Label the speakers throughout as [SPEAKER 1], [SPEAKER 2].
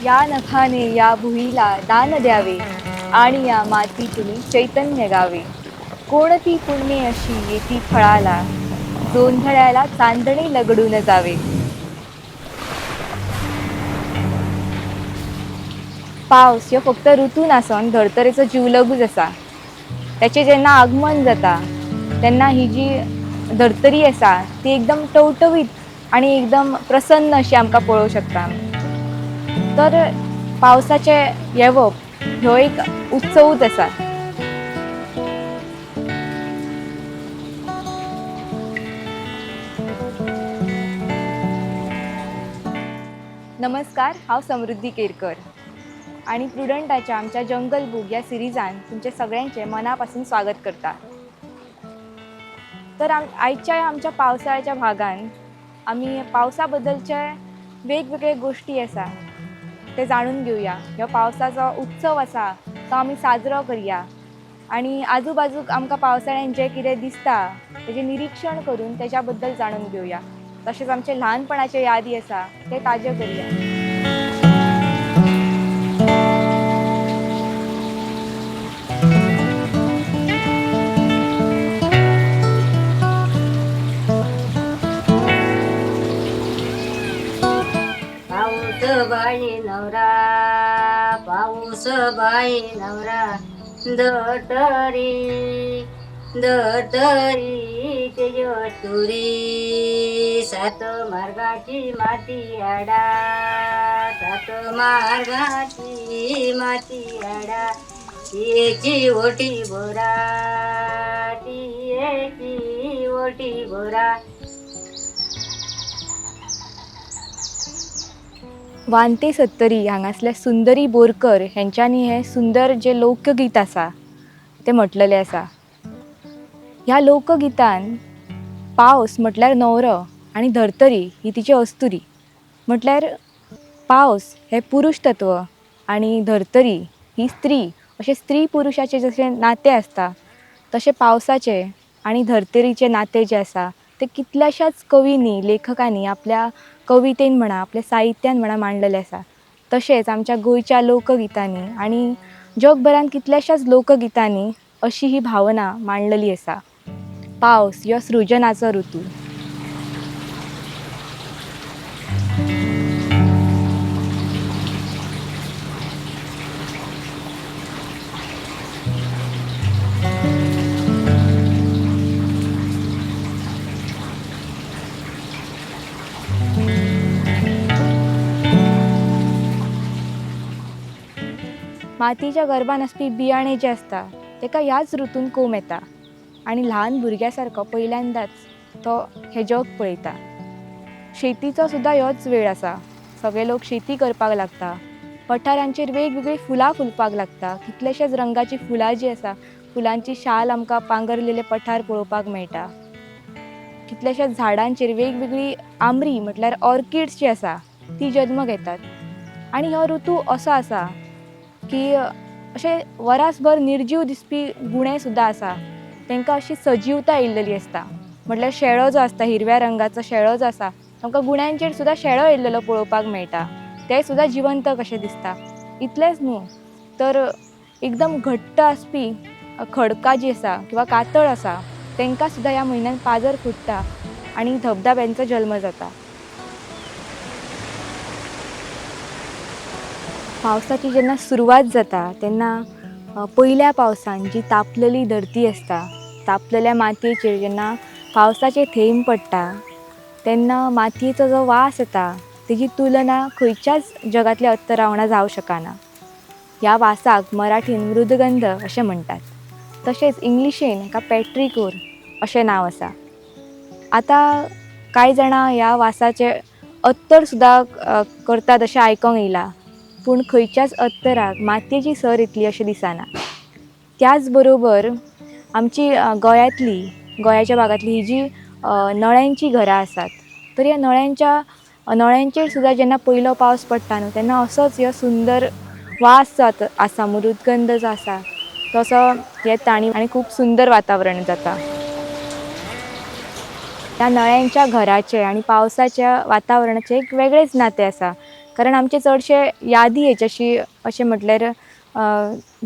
[SPEAKER 1] या नखाने या भुईला दान द्यावे आणि या मातीतून चैतन्य गावे. कोणती पुण्ये अशी येती फळाला, जोंधळ्याला चांदणे लगडून जावे. पावस ह्यो फक्त ऋतू नासन धर्तरेचो जिवलगूच आसा. त्याचे जेन्ना आगमन जाता तेन्ना ही जी धर्तरी आसा ती एकदम टवटवीत आणि एकदम प्रसन्न अशी आमकां पळोवंक शकता. तर पावसाचे येवप ह्यो एक उत्सवूच आसा. नमस्कार, हांव समृद्धी केरकर आणि प्रुडंटाच्या आमच्या जंगल बूक ह्या सिरिजान तुमचे सगळ्यांचे मनापासून स्वागत करता. तर आयच्या आमच्या पावसाळ्याच्या भागान आमी पावसा बद्दलचे वेगवेगळे गोष्टी आसा ते जाणून घेवया. ह्यो पावसाचो उत्सव आसा तो आमी साजरो करया आणि आजूबाजूक आमकां पावसाळ्यान जें कितें दिसता तेजें निरीक्षण करून तेच्या बद्दल जाणून घेवया. तशेंच आमचे ल्हानपणाचे यादी आसा ते ताजे करया.
[SPEAKER 2] पाऊस बाई नवरा पाऊस बाई नवरा दटरी दटरी तेजो तुरी सात मार्गाची माती आडा सात मार्गाची माती आडा तिची ओटी बोरा तिची ओटी बोरा.
[SPEAKER 1] वांते सत्तरी हांगासल्या सुंदरी बोरकर हेंच्यांनी हे सुंदर जे लोकगीत आसा ते म्हटलेले आसा. ह्या लोकगितान पावस म्हटल्यार न्हवरो आणि धर्तरी ही तिची अस्तुरी. म्हटल्यार पावस हे पुरुष तत्व आणि धर्तरी ही स्त्री. अशें स्त्री पुरुषाचे जशें नातें आसता तशें पावसाचे आणि धर्तरीचे नातें जें आसा ते कितल्याशाच कवींनी लेखकांनी आपल्या कवितेन म्हणा आपल्या साहित्यान म्हणा मांडलेलें आसा. तशेंच आमच्या गोंयच्या लोकगितांनी आणि जगभरान कितल्याशाच लोकगितांनी अशी ही भावना मांडलेली आसा. पावस ह्यो सृजनाचो ऋतू. मातयेच्या गर्भान आसपी बियाणें जें आसता तेका ह्याच ऋतून कोंब येता आनी ल्हान भुरग्या सारको पयल्यांदाच तो हें जग पळयता. शेतीचो सुद्दां ह्योच वेळ आसा. सगळे लोक शेती करपाक लागता. पठारांचेर वेगवेगळीं फुलां फुलपाक लागता. कितलेशेच रंगाची फुलां जीं आसा फुलांची शाल आमकां पांगरलेले पठार पळोवपाक मेळटा. कितलेशेच झाडांचेर वेगवेगळी आंबरी म्हटल्यार ऑर्किड्स जी आसा ती जल्म घेतात. आनी हो ऋतू असो आसा की अशें वरासभर निर्जीव दिसपी गुणे सुद्दां आसा तांकां अशी सजीवता येयल्लेली आसता. म्हटल्यार शेळो जो आसता हिरव्या रंगाचो शेळो जो आसा आमकां गुण्यांचेर सुद्दां शेळो येयल्लेलो पळोवपाक मेळटा. ते सुद्दां जिवंत कशें दिसता. इतलेंच न्हू तर एकदम घट्ट आसपी खडकां जीं आसा किंवा कातळ आसा तांकां सुद्दां ह्या म्हयन्यान पाजर फुट्टा आनी धबधब्यांचो जल्म जाता. पावसाची जेन्ना सुरवात जाता तेन्ना पयल्या पावसान जी तापलेली धरती आसता तापलेल्या मातयेचेर जेन्ना पावसाचे थेंब पडटा तेन्ना मातयेचो जो वास येता तेजी तुलना खंयच्याच जगातल्या अत्तरा वांगडा जावंक शकना. ह्या वासाक मराठीन मृदगंध अशें म्हणटात. तशेंच इंग्लिशेन हेका पेट्रिकोर अशें नांव आसा. आतां कांय जाणां ह्या वासाचे अत्तर सुद्दां करतात अशें आयकोंक येयलां. पूण खंयच्याच अत्तराक मातयेची सर येतली अशें दिसना. त्याच बरोबर आमची गोंयाच्या भागांतली ही जी नळ्यांची घरां आसात तर ह्या नळ्यांचेर सुद्दां जेन्ना पयलो पावस पडटा न्हू तेन्ना असोच ह्यो सुंदर वास जो आसा मृदगंध जो आसा तसो येता आनी खूब सुंदर वातावरण जाता. त्या नळ्यांच्या घराचे आणि पावसाच्या वातावरणाचे एक वेगळेच नातें आसा. कारण आमचे चडशे यादी हेच्याशी अशें म्हटल्यार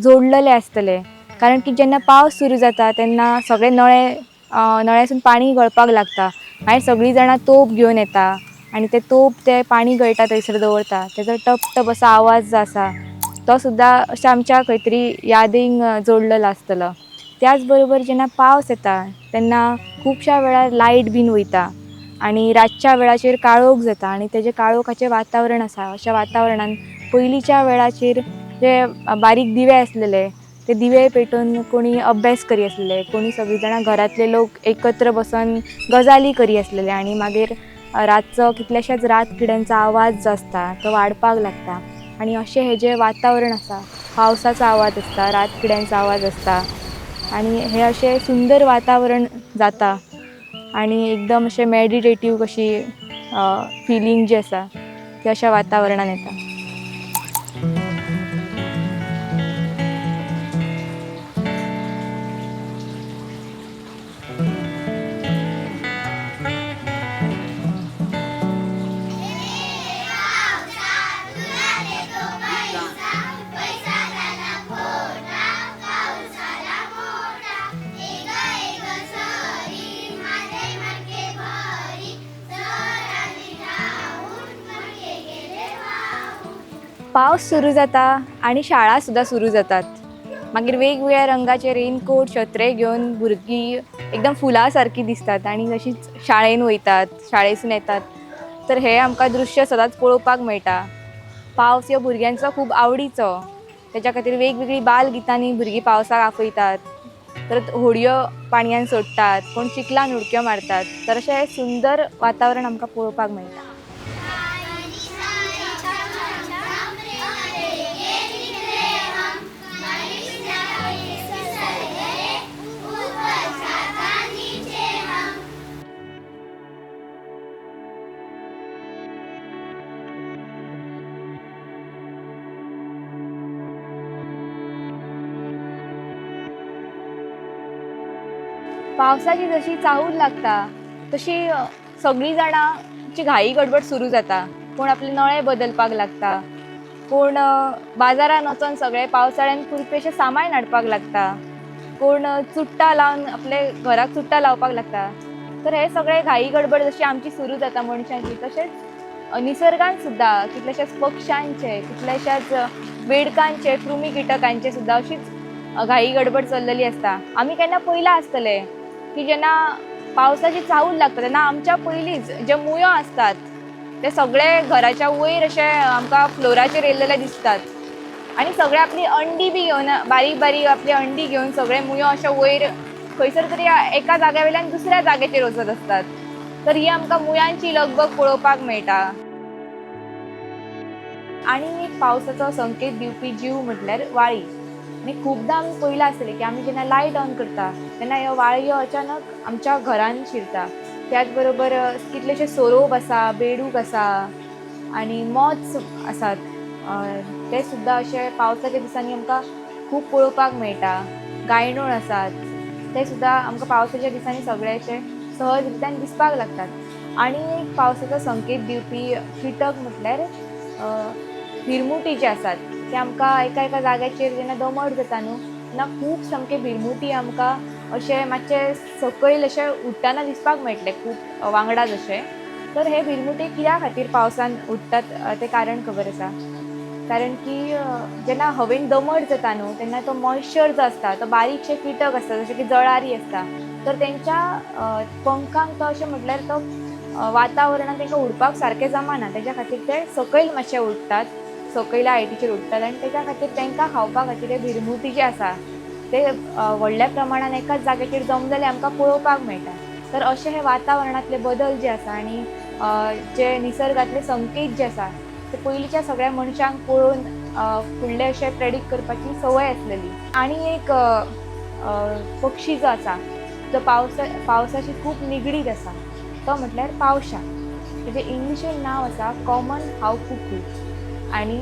[SPEAKER 1] जोडलेले आसतले. कारण की जेन्ना पावस सुरू जाता तेन्ना सगळे नळ्यासून पाणी गळपाक लागता. मागीर सगळीं जाणां तोप घेवन येता आनी ते तोप ते पाणी गळटा थंयसर दवरता. तेजो टप टप असो आवाज जो आसा तो सुद्दां अशें आमच्या खंय तरी यादींक जोडलेलो आसतलो. त्याच बरोबर जेन्ना पावस येता तेन्ना खुबश्या वेळार लायट बीन वयता आनी रातच्या वेळाचेर काळोख जाता आनी तेजें काळोखाचें वातावरण आसा. अशा वातावरणान पयलींच्या वेळाचेर जे बारीक दिवे आसलेले ते दिवे पेटोवन कोणी अभ्यास करी आसलेले, कोणी सगळीं जाणां घरांतले लोक एकत्र बसून गजाली करी आसलेले आनी मागीर रातचो कितल्याशाच रातकिड्यांचो आवाज जो आसता तो वाडपाक लागता. आनी अशें हें जें वातावरण आसा, पावसाचो आवाज आसता, रातकिड्यांचो आवाज आसता आनी हें अशें सुंदर वातावरण जाता आनी एकदम अशें मॅडिटेटीव कशी फिलींग जी आसा ती अशा वातावरणान येता. पावस सुरू जाता आनी शाळा सुद्दां सुरू जातात. मागीर वेगवेगळ्या रंगाचे रेनकोट, छत्रे घेवन भुरगीं एकदम फुलां सारकीं दिसतात आनी तशींच शाळेन वयतात, शाळेसून येतात. तर हें आमकां दृश्य सदांच पळोवपाक मेळटा. पावस ह्यो भुरग्यांचो खूब आवडीचो. तेच्या खातीर वेगवेगळीं बाल गितांनी भुरगीं पावसाक आपयतात. परत होडयो पाणयान सोडटात, कोण चिखलान उडक्यो मारतात. तर अशें हें सुंदर वातावरण आमकां पळोवपाक मेळटा. पावसाची जशी चाहूल लागता तशी सगळीं जाणांची घाई गडबड सुरू जाता. कोण आपले नळे बदलपाक लागता, कोण बाजारान वचोन सगळे पावसाळ्यान पुरपेशें सामान हाडपाक लागता, कोण चुट्टां लावन आपले घराक चुट्टां लावपाक लागता. तर हे सगळे घाई गडबड जशी आमची सुरू जाता मनशांची, तशेंच निसर्गान सुद्दां कितलेशेच पक्ष्यांचे, कितलेशाच बेडकांचे, कृमी किटकांचे सुद्दां अशीच घाई गडबड चल्लेली आसता. आमी केन्ना पयला आसतले की जेन्ना पावसाची चाहूल लागता तेन्ना आमच्या पयलींच जे मुयो आसतात ते सगळे घराच्या वयर अशे आमकां फ्लोराचेर येयल्लेले दिसतात आनी सगळे आपली अंडी बी घेवन बारीक बारीक आपली अंडी घेवन सगळे मुयो अशे वयर खंयसर तरी एका जाग्या वयल्यान दुसऱ्या जाग्याचेर वचत आसतात. तर ही आमकां मुयांची लगबग पळोवपाक मेळटा. आनी एक पावसाचो संकेत दिवपी जीव म्हटल्यार वाळी. आनी खुबदां आमी पयलां आसतलें की आमी जेन्ना लायट ऑन करता तेन्ना ह्यो वाळयो अचानक आमच्या घरान शिरता. त्याच बरोबर कितलेशे सोरोप आसा, बेडूक आसा आनी मॉथ्स आसात, ते सुद्दां अशे पावसाच्या दिसांनी आमकां खूब पळोवपाक मेळटा. गायडोळ आसात, ते सुद्दां आमकां पावसाच्या दिसांनी सगळे अशे सहज रित्यान दिसपाक लागतात. आनी एक पावसाचो संकेत दिवपी किटक म्हटल्यार भिरमुटी जे आसात ते आमकां एका एका जाग्याचेर जेन्ना दमट जाता न्हू तेन्ना खूब सामके भिरमुटी आमकां अशे मातशे सकयल अशे उडटाना दिसपाक मेळटले खूब वांगडाच अशे. तर हे भिरमुटी कित्या खातीर पावसान उडटात तें कारण खबर आसा. कारण की जेन्ना हवेन दमट जाता न्हू तेन्ना तो मॉइश्चर जो आसता तो बारीकशे किटक आसता जशे की जळारी आसता, तर तेंच्या पंखांक तो अशें म्हटल्यार तो वातावरणान तांकां उडपाक सारकें जमना. तेज्या खातीर ते सकयल मातशे उडटात, सकयल्या हायटीचेर उडटात आनी तेज्या खातीर तांकां खावपा खातीर हे भिरमुटी जे आसा ते व्हडल्या प्रमाणान एकाच जाग्याचेर जमलेले आमकां पळोवपाक मेळटा. तर अशे हे वातावरणांतले बदल जे आसा आनी जे निसर्गांतले संकेत जे आसा ते पयलींच्या सगळ्या मनशांक पळोवन फुडले अशे प्रेडिक्ट करपाची संवय आसलेली. आनी एक पक्षी जो आसा जो पावसाशी खूब निगडीत आसा तो म्हटल्यार पावशा. तेजें इंग्लिशीन नांव आसा कॉमन हाव कुकू आनी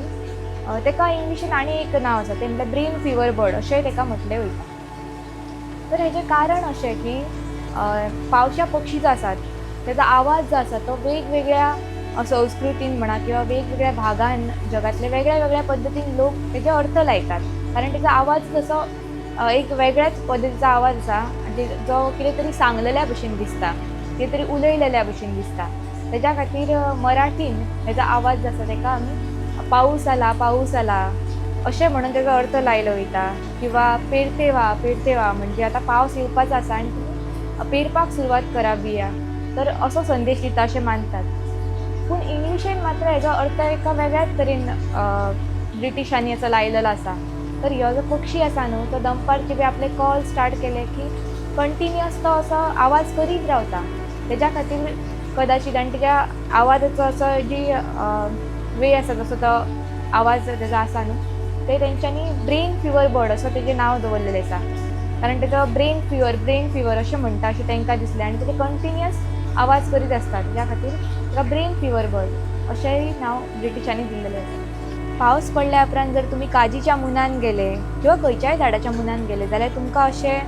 [SPEAKER 1] तेका इंग्लिशीन आनी एक नांव आसा तें म्हटल्यार ब्रेन फीवर बर्ड अशेंय तेका म्हटलें वयता. तर हेजें कारण अशें की पावशा पक्षी जो आसात तेजो आवाज जो आसा तो वेगवेगळ्या संस्कृतीन म्हणा किंवा वेगवेगळ्या भागान जगातल्या वेगळ्या वेगळ्या पद्धतीन लोक त्याचे अर्थ लायतात. कारण त्याचा आवाज जसो एक वेगळ्याच पद्धतीचा आवाज आसा जो कितें तरी सांगलेल्या भशेन दिसता, कितें तरी उलयलेल्या भशेन दिसता. त्याच्या खातीर मराठीन हेजो आवाज जो आसा ताका आमी पाऊस आला पाऊस आला अशें म्हणून तेजो अर्थ लायलो वयता. किंवा पेरते वा म्हणजे आतां पावस येवपाचो आसा आनी तुमी पेरपाक सुरवात करा बिया, तर असो संदेश दिता अशें मानतात. पूण इंग्लिशेन मात्र हेजो अर्थ एका वेगळ्याच तरेन ब्रिटिशांनी असो लायलेलो आसा. तर ह्यो जो पक्षी आसा न्हू तो दनपारचे बी आपले कॉल स्टार्ट केले की कंटिन्युअस तो असो आवाज करीत रावता. तेज्या खातीर कदाचित आनी तेज्या आवाजाचो असो जी वे आसा जसो तो आवाज तेजो आसा न्हू ते तेंच्यांनी ब्रेन फिवर बर्ड असो तेजें नांव दवरलेलें आसा. कारण तेजो ब्रेन फिवर अशें म्हणटा अशें तांकां दिसलें आनी तेजे कंटिन्युअस आवाज करीत आसता. त्या खातीर ताका ब्रेन फिवर बर्ड अशेंय नांव ब्रिटिशांनी दिल्लेलें आसा. पावस पडल्या उपरांत जर तुमी काजीच्या मुनान गेले किंवा खंयच्याय झाडाच्या मुनान गेले जाल्यार तुमकां अशें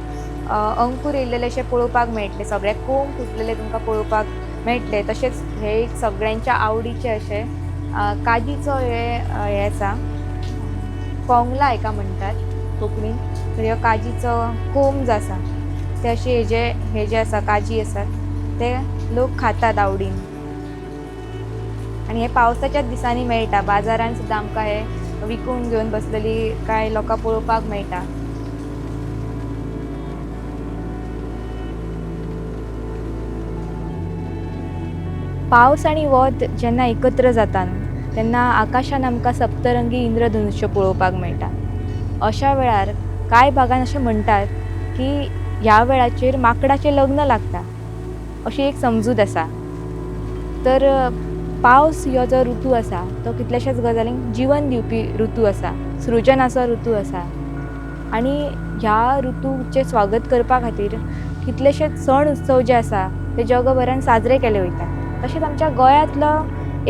[SPEAKER 1] अंकूर येयल्लेले अशें पळोवपाक मेळटले. सगळे कोंब फुटलेले तुमकां पळोवपाक मेळटले. तशेंच हे एक सगळ्यांच्या आवडीचें अशें काजीचो हे आसा कोंगला हेका म्हणटात कोंकणीन. तर ह्यो काजीचो कोंब जो आसा ते अशे हे जे आसा काजी आसात ते लोक खातात आवडीन. आणि हे पावसाच्याच दिसांनी मेळटा. बाजारान सुद्दां आमकां हे विकून घेवन बसलेली कांय लोकां पळोवपाक मेळटा. पावस आनी वत जेन्ना एकत्र जाता तेन्ना आकाशान आमकां सप्तरंगी इंद्रधनुश्य पळोवपाक मेळटा. अशा वेळार कांय भागान अशें म्हणटात की ह्या वेळाचेर माकडाचें लग्न लागता अशी एक समजूत आसा. तर पावस ह्यो जो ऋतू आसा तो कितल्याशाच गजालींक जीवन दिवपी ऋतू आसा, सृजनाचो ऋतू आसा. आनी ह्या ऋतूचें स्वागत करपा खातीर कितलेशेच सण उत्सव जे आसा ते जगभरान साजरे केले वयता. तशेंच आमच्या गोंयांतलो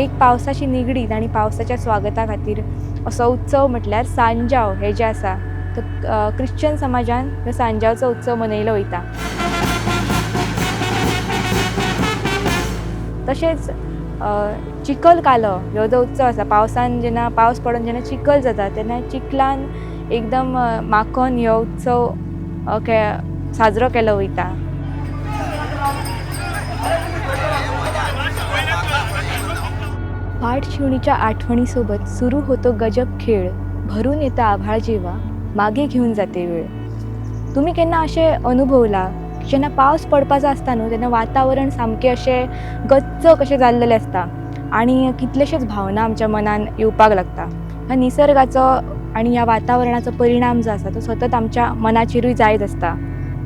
[SPEAKER 1] एक पावसाची निगडीत आनी पावसाच्या स्वागता खातीर असो उत्सव म्हटल्यार सांजाव हे जे आसा तो क्रिश्चन समाजान ह्यो सांजावचो उत्सव मनयलो वयता. तशेंच चिखल कालो ह्यो जो उत्सव आसा पावसान जेन्ना पावस पडून जेन्ना चिखल जाता तेन्ना चिखलान एकदम माखोन ह्यो उत्सव साजरो केलो वयता. पाठशिवणीच्या आठवणीसोबत सुरू होतो गजब खेळ, भरून येतं आभाळ जेव्हा मागे घेऊन जाते वेळ. तुम्ही केन्ना अशें अनुभवला जेन्ना पावस पडपाचो आसता न्हू तेन्ना वातावरण सामकें अशें गच्च कशें जाल्लेलें आसता आनी कितलेशेच भावना आमच्या मनान येवपाक लागता. ह्या निसर्गाचो आनी ह्या वातावरणाचो परिणाम जो आसा तो सतत आमच्या मनाचेरूय जायत आसता.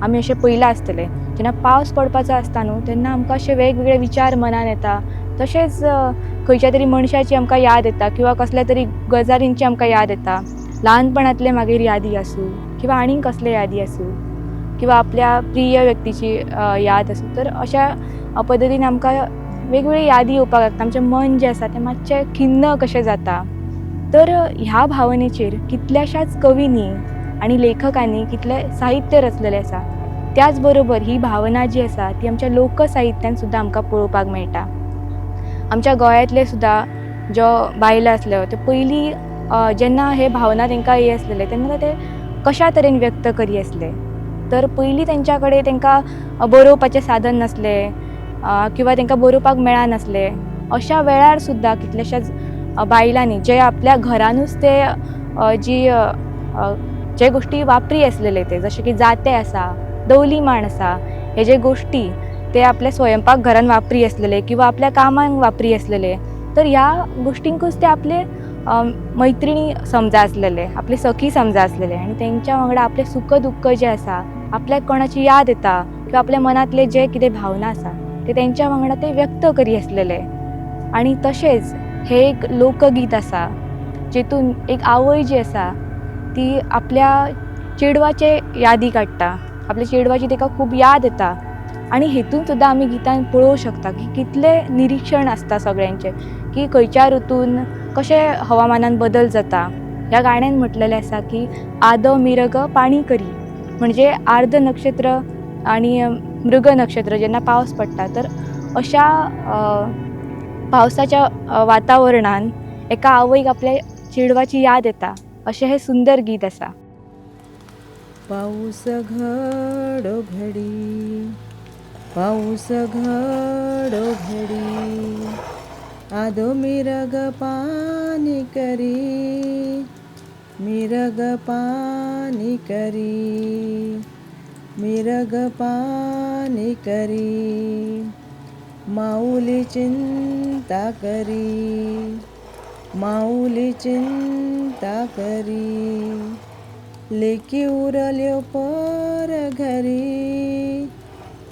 [SPEAKER 1] आमी अशें पयलां आसतलें जेन्ना पावस पडपाचो आसता न्हू तेन्ना आमकां अशे वेगवेगळे विचार मनान येता. तशेंच खंयच्या तरी मनशाची आमकां याद येता किंवा कसल्या तरी गजालींची आमकां याद येता. ल्हानपणांतले मागीर यादी आसूं किंवा आनीक कसले यादी आसूं किंवा आपल्या प्रिय व्यक्तीची याद आसूं. तर अशा पद्दतीन आमकां वेगवेगळी यादी येवपाक लागता. आमचें मन जें आसा तें मातशें खिन्न कशें जाता. तर ह्या भावनेचेर कितल्याशाच कवींनी आनी लेखकांनी कितले साहित्य रचलेलें आसा. त्याच बरोबर ही भावना जी आसा ती आमच्या लोकसाहित्यान सुद्दां आमकां पळोवपाक मेळटा. आमच्या गोंयांतले सुद्दां ज्यो बायलो आसल्यो त्यो पयलीं जेन्ना हे भावना तांकां हे आसलेले तेन्ना ते कशा तरेन व्यक्त करी आसले. तर पयलीं तेंच्या कडेन तांकां बरोवपाचें साधन नासलें किंवा तांकां बरोवपाक मेळनासलें. अशा वेळार सुद्दां कितल्याशाच बायलांनी जे आपल्या घरानूच ते जे गोश्टी वापरी आसलेले ते जशें की जाते आसा, दवली मांड आसा, हे जे गोश्टी ते आपल्या स्वयंपाक घरान वापरी आसलेले किंवा आपल्या कामांक वापरी आसलेले. तर ह्या गोश्टींकूच ते आपले मैत्रिणी समजा आसलेले, आपले सखी समजा आसलेले आनी तेंच्या वांगडा आपले सुख दुख्ख जे आसा, आपल्याक कोणाची याद येता किंवा आपल्या मनांतले जे कितें भावना आसा ते तेंच्या वांगडा ते व्यक्त करी आसलेले. आनी तशेंच हे एक लोकगीत आसा जेतून एक आवय जी आसा ती आपल्या चेडवाचे यादी काडटा, आपल्या चेडवाची ताका खूब याद येता. आनी हेतून सुद्दां आमी गितान पळोवंक शकता की कितले निरीक्षण आसता सगळ्यांचे की खंयच्या ऋतून कशें हवामानान बदल जाता. ह्या गाण्यान म्हटलेलें आसा की आद मिरग पाणी करी, म्हणजे आर्द नक्षत्र आनी मृग नक्षत्र जेन्ना पावस पडटा तर अशा पावसाच्या वातावरणान एका आवयक आपल्या चेडवाची याद येता अशें हे सुंदर गीत आसा.
[SPEAKER 3] पाऊस घडोघडी, पाऊस घडोघडी, आदो मिरग पाणी करी, मिरग पाणी करी, मिरग पाणी करी, माऊली चिंता करी, माऊली चिंता करी, लेकी उरल्यो पर घरी,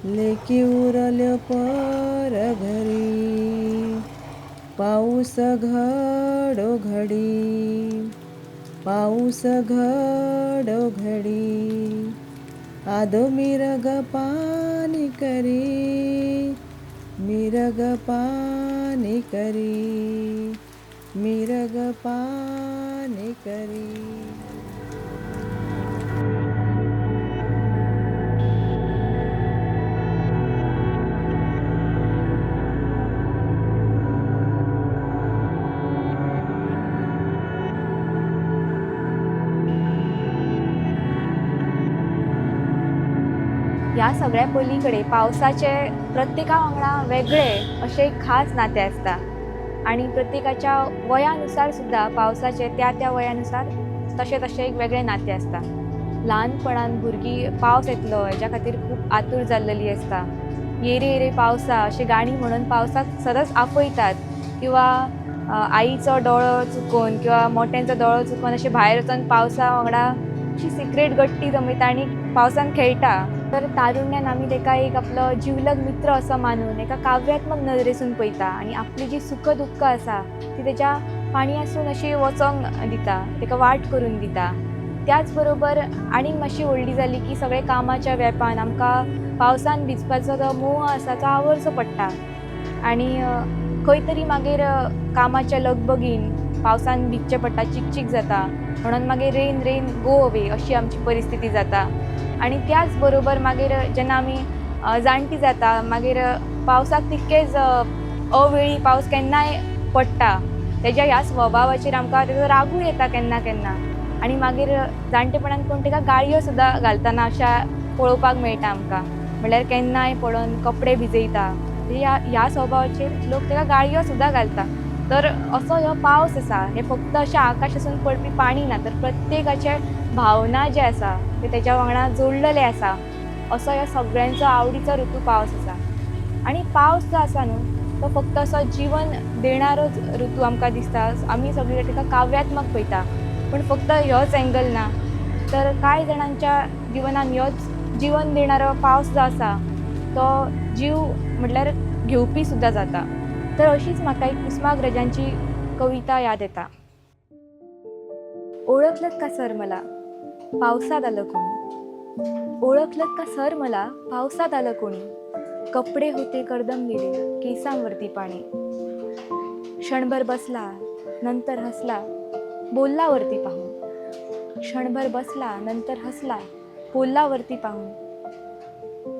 [SPEAKER 3] लेकी उरल्यो पर घरी, पाऊस घडोघडी, पाऊस घडोघडी, आदो मिरग पाणी करी, मिरग पाणी करी, मिरग पाणी करी.
[SPEAKER 1] ह्या सगळ्या पलीकडे पावसाचे प्रत्येका वांगडा वेगळे अशें एक खास नातें आसता आणि प्रत्येकाच्या वयानुसार सुद्धा पावसाचे त्या त्या वयानुसार तशें एक वेगळें नातें आसता. ल्हानपणान भुरगीं पावस येतलो हेच्या खातीर खूब आतूर जाल्लेली आसता. येरे येरे पावसा अशी गाणी म्हणून पावसाक सदांच आपयतात किंवा आईचो दोळो चुकोवन किंवा मोठ्यांचो दोळो चुकोवन अशें भायर वचून पावसा वांगडा अशी सिक्रेट गट्टी जमयता आनी पावसान खेळटा. तर तारुण्यान आमी ताका एक आपलो जिवलग मित्र असो मानून एका काव्यात्मक नदरेसून पळयता आनी आपली जी सुख दुख्ख आसा ती तेच्या पाणयासून अशी वचोंक दिता, ताका वाट करून दिता. त्याच बरोबर आनीक मातशी व्हडली जाली की सगळे कामाच्या व्यापान आमकां पावसान भिजपाचो जो मोह आसा तो आवरचो पडटा आनी खंय तरी मागीर कामाच्या लगबगीन पावसान भिजचें पडटा, चिकचीक जाता म्हणून मागीर रेन गो अवे अशी आमची परिस्थिती जाता. आणि त्याच बरोबर मागीर जेन्ना आमी जाणटी जाता मागीर पावसाक तितकेच अवेळी पावस केन्नाय पडटा तेज्या ह्या स्वभावाचेर आमकां तेजो रागूय येता केन्ना केन्ना आनी मागीर जाणटेपणान कोण ताका गाळयो सुद्दां घालतना अशा पळोवपाक मेळटा आमकां. म्हणल्यार केन्नाय पडोन कपडे भिजयता ह्या स्वभावाचेर लोक ताका गाळयो सुद्दां घालता. तर असो हो पावस आसा हे फक्त अशें आकाशासून पडपी पाणी ना तर प्रत्येकाचे भावना जे आसा ते तेच्या वांगडा जोडलेले आसा. असो ह्या सगळ्यांचो आवडीचो ऋतू पावस आसा. आनी पावस जो आसा न्हू तो फक्त असो जीवन देणारोच ऋतू आमकां दिसता. आमी सगळे ताका काव्यात्मक पळयता पूण फक्त ह्योच एंगल ना तर कांय जाणांच्या जिवनान ह्योच जीवन देणारो पावस जो आसा तो जीव म्हटल्यार घेवपी सुद्दां जाता. तर अशीच म्हाका एक कुसुमाग्रजांची कविता याद येता. ओळखलत का सर मला पावसात आलं कोणी, ओळखलत का सर मला पावसात आलं कोणी, कपडे होते कर्दमलेले केसांवरती पाणी, क्षणभर बसला नंतर हसला बोललावरती पाहून, क्षणभर बसला नंतर हसला बोललावरती पाहून,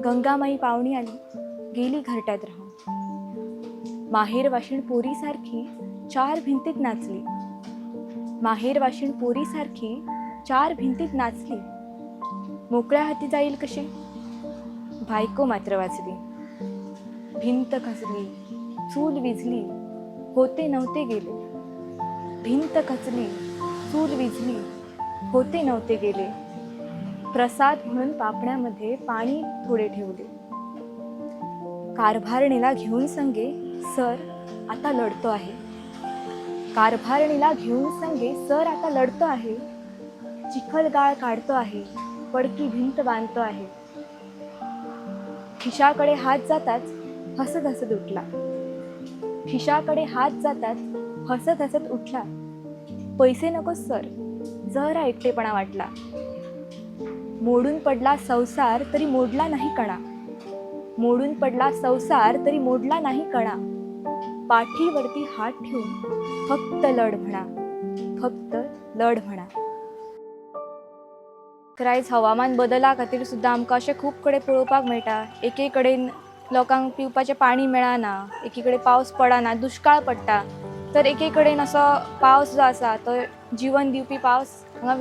[SPEAKER 1] गंगामाई पाहुणी आली गेली घरट्यात राहून, माहेर वाशीण पोरीसारखी चार भिंतीत नाचली, माहेर वाशीण पोरीसारखी चार भिंतीत नाचली, मोकळ्या हाती जाईल कशी बायको मात्र वाचली, भिंत खचली चूल विझली होते नव्हते गेले, भिंत खचली चूल विझली होते नव्हते गेले, प्रसाद म्हणून पापण्यामध्ये पाणी थोडे ठेवले, कारभारणीला घेऊन संगे सर आता लढतो आहे, कारभारणीला घेऊन संगे सर आता लढतो आहे, चिखलगाळ काढतो आहे पडकी भिंत बांधतो आहे, खिशाकडे हात जाताच हसत हसत उठला, खिशाकडे हात जाताच हसत हसत उठला, पैसे नकोस सर जरा एकटेपणा वाटला, मोडून पडला संसार तरी मोडला नाही कणा, मोडून पडला संसार तरी मोडला नाही कणा, पाठीवरती हात ठेवून फक्त लढ म्हणा, फक्त लढ म्हणा. तर आयज हवामान बदला खातीर सुद्दां आमकां अशें खूब कडेन पळोवपाक मेळटा. एके कडेन लोकांक पिवपाचें पाणी मेळना, एकीकडे पावस पडना, दुष्काळ पडटा. तर एके कडेन असो पावस जो आसा तो जीवन दिवपी पावस हांगा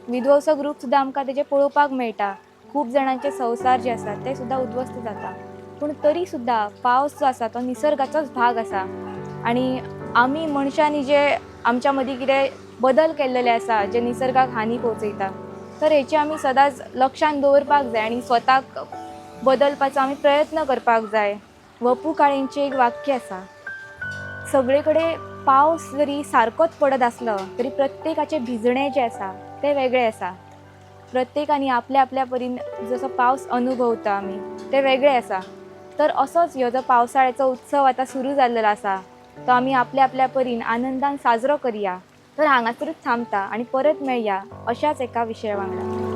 [SPEAKER 1] विध्वंसक रूप सुद्दां आमकां तेजें पळोवपाक मेळटा. खूब जाणांचे संवसार जे आसात ते सुद्दां उद्ध्वस्त जाता. पूण तरी सुद्दां पावस जो आसा तो निसर्गाचोच भाग आसा आनी आमी मनशांनी जे आमच्या मदीं कितें बदल केल्लेले आसा जे निसर्गाक हानी पोवचयता, तर हेचे आमी सदांच लक्षांत दवरपाक जाय आनी स्वताक बदलपाचो आमी प्रयत्न करपाक जाय. वपू काळेंचें एक वाक्य आसा, सगळे कडेन पावस जरी सारकोच पडत आसलो तरी प्रत्येकाचें भिजणें जें आसा तें वेगळें आसा. प्रत्येकानी आपल्या आपल्या परीन जसो पावस अनुभवता आमी तें वेगळें आसा. तर असोच ह्यो जो पावसाळ्याचो उत्सव आतां सुरू जाल्लो आसा तो आमी आपल्या आपल्या परीन आनंदान साजरो करया. तर हांगासरूच थांबता आनी परत मेळया अशाच एका विशया वांगडा.